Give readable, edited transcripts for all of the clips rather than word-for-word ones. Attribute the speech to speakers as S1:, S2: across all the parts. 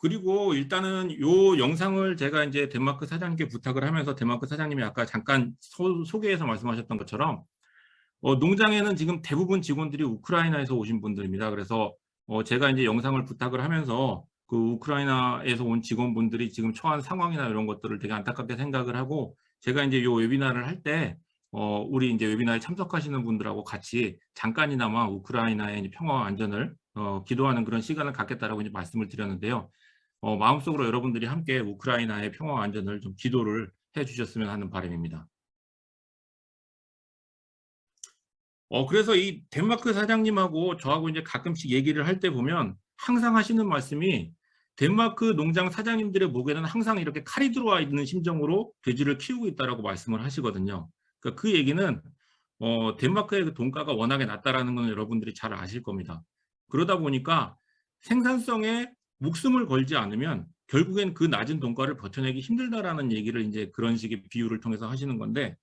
S1: 그리고 일단은 요 영상을 제가 이제 덴마크 사장님께 부탁을 하면서 덴마크 사장님이 아까 잠깐 소개해서 말씀하셨던 것처럼 농장에는 지금 대부분 직원들이 우크라이나에서 오신 분들입니다. 그래서 제가 이제 영상을 부탁을 하면서 그 우크라이나에서 온 직원분들이 지금 처한 상황이나 이런 것들을 되게 안타깝게 생각을 하고 제가 이제 요 웨비나를 할 때 우리 이제 웨비나에 참석하시는 분들하고 같이 잠깐이나마 우크라이나의 이제 평화와 안전을 기도하는 그런 시간을 갖겠다라고 이제 말씀을 드렸는데요. 마음속으로 여러분들이 함께 우크라이나의 평화와 안전을 좀 기도를 해주셨으면 하는 바람입니다. 그래서 이 덴마크 사장님하고 저하고 이제 가끔씩 얘기를 할 때 보면 항상 하시는 말씀이 덴마크 농장 사장님들의 목에는 항상 이렇게 칼이 들어와 있는 심정으로 돼지를 키우고 있다라고 말씀을 하시거든요. 그러니까 그 얘기는 덴마크의 그 돈가가 워낙에 낮다라는 건 여러분들이 잘 아실 겁니다. 그러다 보니까 생산성에 목숨을 걸지 않으면 결국엔 그 낮은 돈가를 버텨내기 힘들다라는 얘기를 이제 그런 식의 비유를 통해서 하시는 건데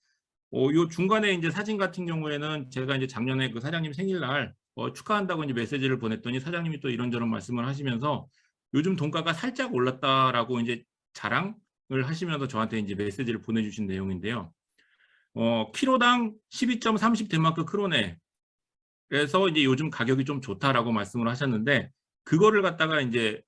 S1: 요 중간에 이제 사진 같은 경우에는 제가 이제 작년에 그 사장님 생일날 축하한다고 이제 메시지를 보냈더니 사장님이 또 이런저런 말씀을 하시면서 요즘 돈가가 살짝 올랐다라고 이제 자랑을 하시면서 저한테 이제 메시지를 보내주신 내용인데요. 키로당 12.30 덴마크 크로네. 그래서 이제 요즘 가격이 좀 좋다라고 말씀을 하셨는데 그거를 갖다가 이제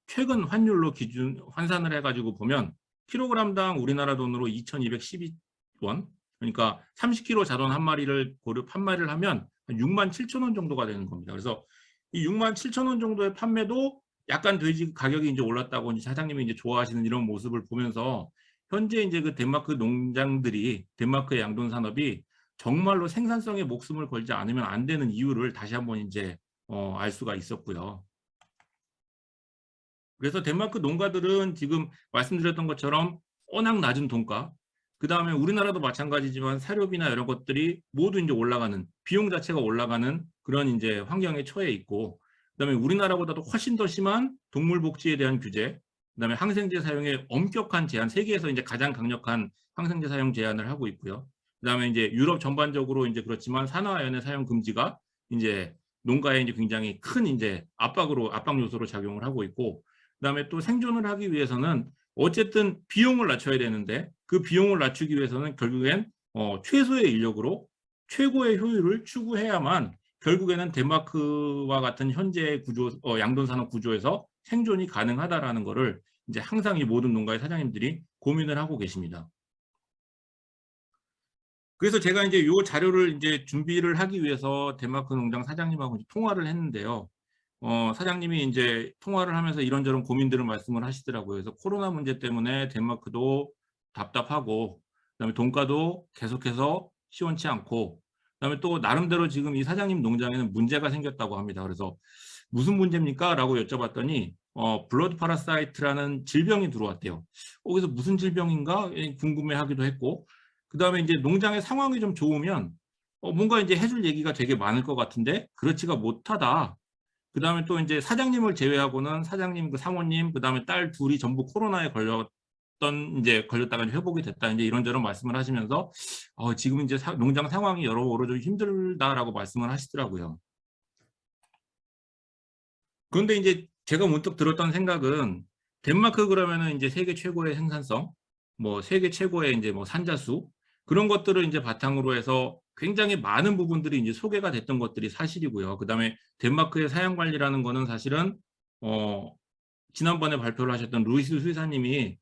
S1: 최근 환율로 기준 환산을 해가지고 보면 킬로그램당 우리나라 돈으로 2,212원. 그러니까 30kg 자돈 한 마리를 고려 판매를 하면 67,000원 정도가 되는 겁니다. 그래서 이 67,000원 정도의 판매도 약간 돼지 가격이 이제 올랐다고 이제 사장님이 이제 좋아하시는 이런 모습을 보면서 현재 이제 그 덴마크 농장들이 덴마크의 양돈 산업이 정말로 생산성에 목숨을 걸지 않으면 안 되는 이유를 다시 한번 이제 알 수가 있었고요. 그래서 덴마크 농가들은 지금 말씀드렸던 것처럼 워낙 낮은 돈가, 그 다음에 우리나라도 마찬가지지만 사료비나 이런 것들이 모두 이제 올라가는 비용 자체가 올라가는 그런 이제 환경에 처해 있고, 그 다음에 우리나라보다도 훨씬 더 심한 동물 복지에 대한 규제, 그 다음에 항생제 사용에 엄격한 제한, 세계에서 이제 가장 강력한 항생제 사용 제한을 하고 있고요. 그 다음에 이제 유럽 전반적으로 이제 그렇지만 산화아연의 사용 금지가 이제 농가에 이제 굉장히 큰 이제 압박 요소로 작용을 하고 있고, 그다음에 또 생존을 하기 위해서는 어쨌든 비용을 낮춰야 되는데 그 비용을 낮추기 위해서는 결국엔 최소의 인력으로 최고의 효율을 추구해야만 결국에는 덴마크와 같은 현재 구조, 양돈 산업 구조에서 생존이 가능하다라는 거를 이제 항상 이 모든 농가의 사장님들이 고민을 하고 계십니다. 그래서 제가 이제 이 자료를 이제 준비를 하기 위해서 덴마크 농장 사장님하고 통화를 했는데요. 사장님이 이제 통화를 하면서 이런저런 고민들을 말씀을 하시더라고요. 그래서 코로나 문제 때문에 덴마크도 답답하고, 그다음에 돈가도 계속해서 시원치 않고, 그다음에 또 나름대로 지금 이 사장님 농장에는 문제가 생겼다고 합니다. 그래서 무슨 문제입니까? 라고 여쭤봤더니 블러드 파라사이트라는 질병이 들어왔대요. 그래서 무슨 질병인가 궁금해하기도 했고, 그다음에 이제 농장의 상황이 좀 좋으면 뭔가 이제 해줄 얘기가 되게 많을 것 같은데 그렇지가 못하다. 그 다음에 또 이제 사장님을 제외하고는 사장님, 그 사모님, 그 다음에 딸 둘이 전부 코로나에 이제 걸렸다가 회복이 됐다. 이제 이런저런 말씀을 하시면서 지금 이제 농장 상황이 여러모로 좀 힘들다라고 말씀을 하시더라고요. 그런데 이제 제가 문득 들었던 생각은 덴마크 그러면은 이제 세계 최고의 생산성, 뭐 세계 최고의 이제 뭐 산자수 그런 것들을 이제 바탕으로 해서 굉장히 많은 부분들이 이제 소개가 됐던 것들이 사실이고요. 그다음에 덴마크의 사양 관리라는 거는 사실은 지난번에 발표를 하셨던 루이스 수의사님이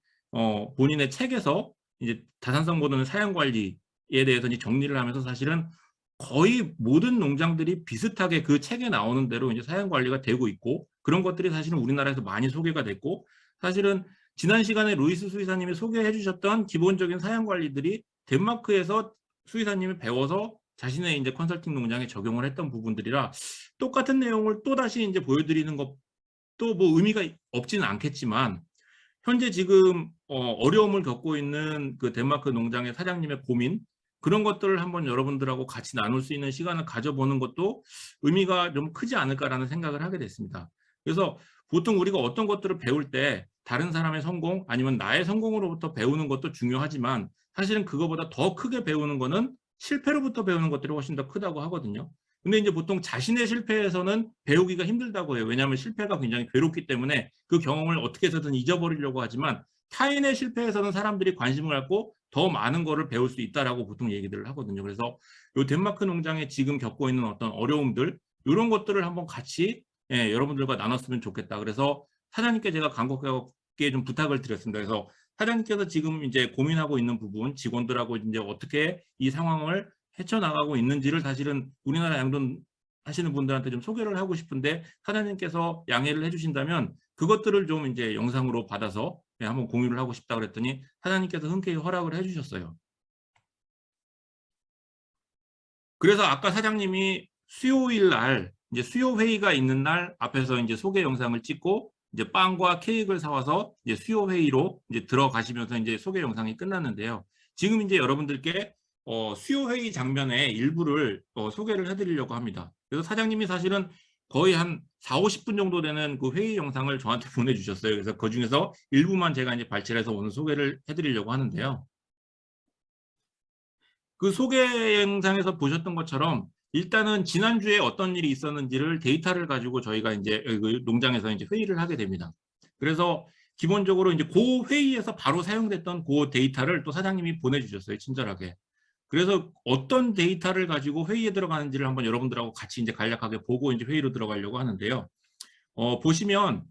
S1: 본인의 책에서 이제 다산성 보드는 사양 관리에 대해서 이제 정리를 하면서 사실은 거의 모든 농장들이 비슷하게 그 책에 나오는 대로 이제 사양 관리가 되고 있고 그런 것들이 사실은 우리나라에서 많이 소개가 됐고 사실은 지난 시간에 루이스 수의사님이 소개해 주셨던 기본적인 사양 관리들이 덴마크에서 수의사님이 배워서 자신의 이제 컨설팅 농장에 적용을 했던 부분들이라 똑같은 내용을 또 다시 이제 보여드리는 것도 뭐 의미가 없지는 않겠지만 현재 지금 어려움을 겪고 있는 그 덴마크 농장의 사장님의 고민 그런 것들을 한번 여러분들하고 같이 나눌 수 있는 시간을 가져보는 것도 의미가 좀 크지 않을까라는 생각을 하게 됐습니다. 그래서 보통 우리가 어떤 것들을 배울 때 다른 사람의 성공 아니면 나의 성공으로부터 배우는 것도 중요하지만 사실은 그거보다 더 크게 배우는 거는 실패로부터 배우는 것들이 훨씬 더 크다고 하거든요. 근데 이제 보통 자신의 실패에서는 배우기가 힘들다고 해요. 왜냐하면 실패가 굉장히 괴롭기 때문에 그 경험을 어떻게 해서든 잊어버리려고 하지만 타인의 실패에서는 사람들이 관심을 갖고 더 많은 거를 배울 수 있다라고 보통 얘기들을 하거든요. 그래서 이 덴마크 농장에 지금 겪고 있는 어떤 어려움들 이런 것들을 한번 같이 여러분들과 나눴으면 좋겠다. 그래서 사장님께 제가 간곡하게 좀 부탁을 드렸습니다. 그래서 사장님께서 지금 이제 고민하고 있는 부분, 직원들하고 이제 어떻게 이 상황을 헤쳐나가고 있는지를 사실은 우리나라 양돈 하시는 분들한테 좀 소개를 하고 싶은데 사장님께서 양해를 해주신다면 그것들을 좀 이제 영상으로 받아서 한번 공유를 하고 싶다 그랬더니 사장님께서 흔쾌히 허락을 해주셨어요. 그래서 아까 사장님이 수요일 날 이제 수요 회의가 있는 날 앞에서 이제 소개 영상을 찍고 이제 빵과 케이크를 사와서 이제 수요 회의로 이제 들어가시면서 이제 소개 영상이 끝났는데요. 지금 이제 여러분들께 수요 회의 장면의 일부를 소개를 해드리려고 합니다. 그래서 사장님이 사실은 거의 한 4, 50분 정도 되는 그 회의 영상을 저한테 보내주셨어요. 그래서 그 중에서 일부만 제가 이제 발췌해서 오늘 소개를 해드리려고 하는데요. 그 소개 영상에서 보셨던 것처럼 일단은 지난주에 어떤 일이 있었는지를 데이터를 가지고 저희가 이제 그 농장에서 이제 회의를 하게 됩니다. 그래서 기본적으로 이제 그 회의에서 바로 사용됐던 그 데이터를 또 사장님이 보내주셨어요. 친절하게. 그래서 어떤 데이터를 가지고 회의에 들어가는지를 한번 여러분들하고 같이 이제 간략하게 보고 이제 회의로 들어가려고 하는데요. 보시면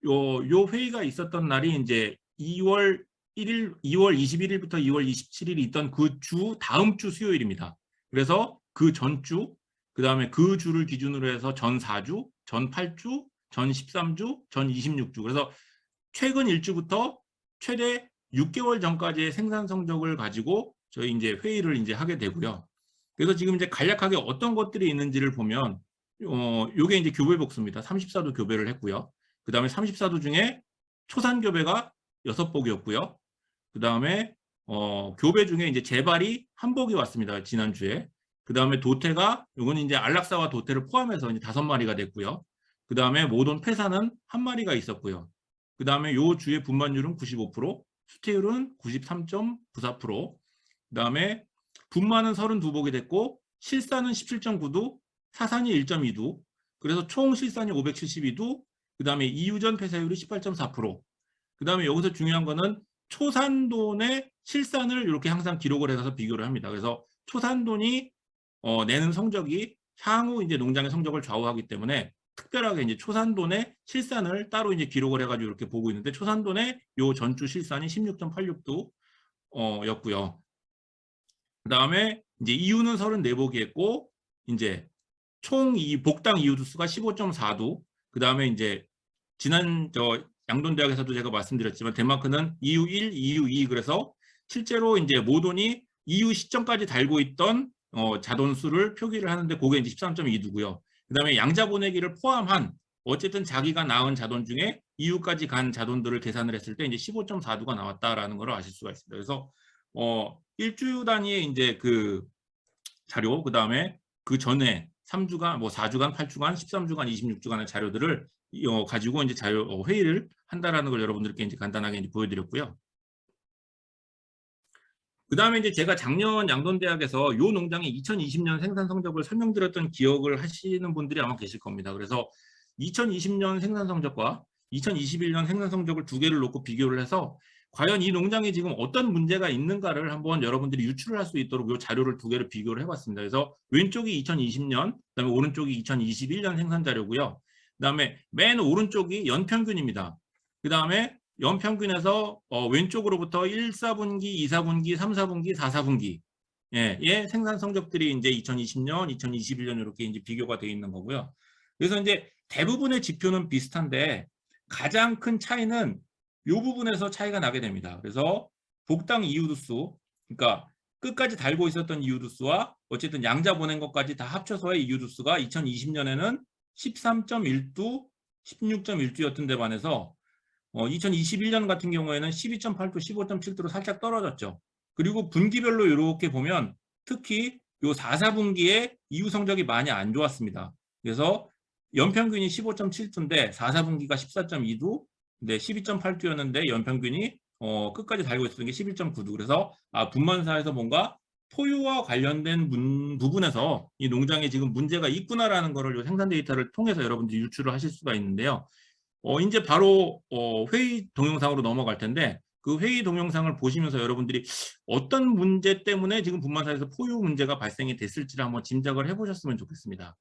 S1: 요 회의가 있었던 날이 이제 2월 21일부터 2월 27일이 있던 그 주 다음 주 수요일입니다. 그래서 그 전주, 그 다음에 그 주를 기준으로 해서 전 4주, 전 8주, 전 13주, 전 26주. 그래서 최근 일주부터 최대 6개월 전까지의 생산 성적을 가지고 저희 이제 회의를 이제 하게 되고요. 그래서 지금 이제 간략하게 어떤 것들이 있는지를 보면 요게 이제 교배 복수입니다. 34도 교배를 했고요. 그 다음에 34도 중에 초산 교배가 6복이었고요. 그 다음에 교배 중에 이제 재발이 한 복이 왔습니다. 지난주에. 그 다음에 도태가 이건 이제 안락사와 도태를 포함해서 이제 5마리가 됐고요. 그 다음에 모돈 폐사는 1마리가 있었고요. 그 다음에 요 주의 분만율은 95%, 수태율은 93.94%, 그 다음에 분만은 32복이 됐고 실산은 17.9도, 사산이 1.2도, 그래서 총 실산이 572도, 그 다음에 이유전 폐사율이 18.4%, 그 다음에 여기서 중요한 거는 초산돈의 실산을 이렇게 항상 기록을 해서 비교를 합니다. 그래서 초산돈이 내는 성적이 향후 이제 농장의 성적을 좌우하기 때문에 특별하게 이제 초산돈의 실산을 따로 이제 기록을 해가지고 이렇게 보고 있는데 초산돈의 요 전주 실산이 16.86도 였고요. 그 다음에 이제 이유는 34복이 했고 이제 총 이 복당 이유 두수가 15.4도. 그 다음에 이제 지난 양돈대학에서도 제가 말씀드렸지만 덴마크는 이유 1, 이유 2 그래서 실제로 이제 모돈이 이유 시점까지 달고 있던 자돈수를 표기를 하는데 그게 이제 13.2도고요. 그 다음에 양자 보내기를 포함한 어쨌든 자기가 낳은 자돈 중에 이유까지 간 자돈들을 계산을 했을 때 이제 15.4도가 나왔다라는 걸 아실 수가 있습니다. 그래서 일주 단위의 이제 그 자료, 그 다음에 그 전에 3주간, 뭐 4주간, 8주간, 13주간, 26주간의 자료들을 가지고 이제 회의를 한다라는 걸 여러분들께 이제 간단하게 이제 보여드렸고요. 그 다음에 이제 제가 작년 양돈대학에서 요 농장의 2020년 생산 성적을 설명드렸던 기억을 하시는 분들이 아마 계실 겁니다. 그래서 2020년 생산 성적과 2021년 생산 성적을 두 개를 놓고 비교를 해서 과연 이 농장에 지금 어떤 문제가 있는가를 한번 여러분들이 유출을 할 수 있도록 이 자료를 두 개를 비교를 해봤습니다. 그래서 왼쪽이 2020년, 그다음에 오른쪽이 2021년 생산 자료고요. 그다음에 맨 오른쪽이 연평균입니다. 그다음에 연평균에서 왼쪽으로부터 1, 4분기, 2, 4분기, 3, 4분기, 4, 4분기 예, 생산 성적들이 이제 2020년, 2021년 이렇게 이제 비교가 되어 있는 거고요. 그래서 이제 대부분의 지표는 비슷한데 가장 큰 차이는 이 부분에서 차이가 나게 됩니다. 그래서 복당 이유두수, 그러니까 끝까지 달고 있었던 이유두수와 어쨌든 양자 보낸 것까지 다 합쳐서의 이유두수가 2020년에는 13.1도, 16.1도였던 데 반해서 2021년 같은 경우에는 12.8도, 15.7도로 살짝 떨어졌죠. 그리고 분기별로 이렇게 보면 특히 요 4, 4분기에 이유 성적이 많이 안 좋았습니다. 그래서 연평균이 15.7도인데 4, 4분기가 14.2도, 네, 12.8도였는데 연평균이 끝까지 달고 있었던 게 11.9도. 그래서 분만사에서 뭔가 포유와 관련된 부분에서 이 농장에 지금 문제가 있구나라는 거를 생산 데이터를 통해서 여러분들이 유출을 하실 수가 있는데요. 이제 바로 회의 동영상으로 넘어갈 텐데 그 회의 동영상을 보시면서 여러분들이 어떤 문제 때문에 지금 분만사에서 포유 문제가 발생이 됐을지를 한번 짐작을 해보셨으면 좋겠습니다.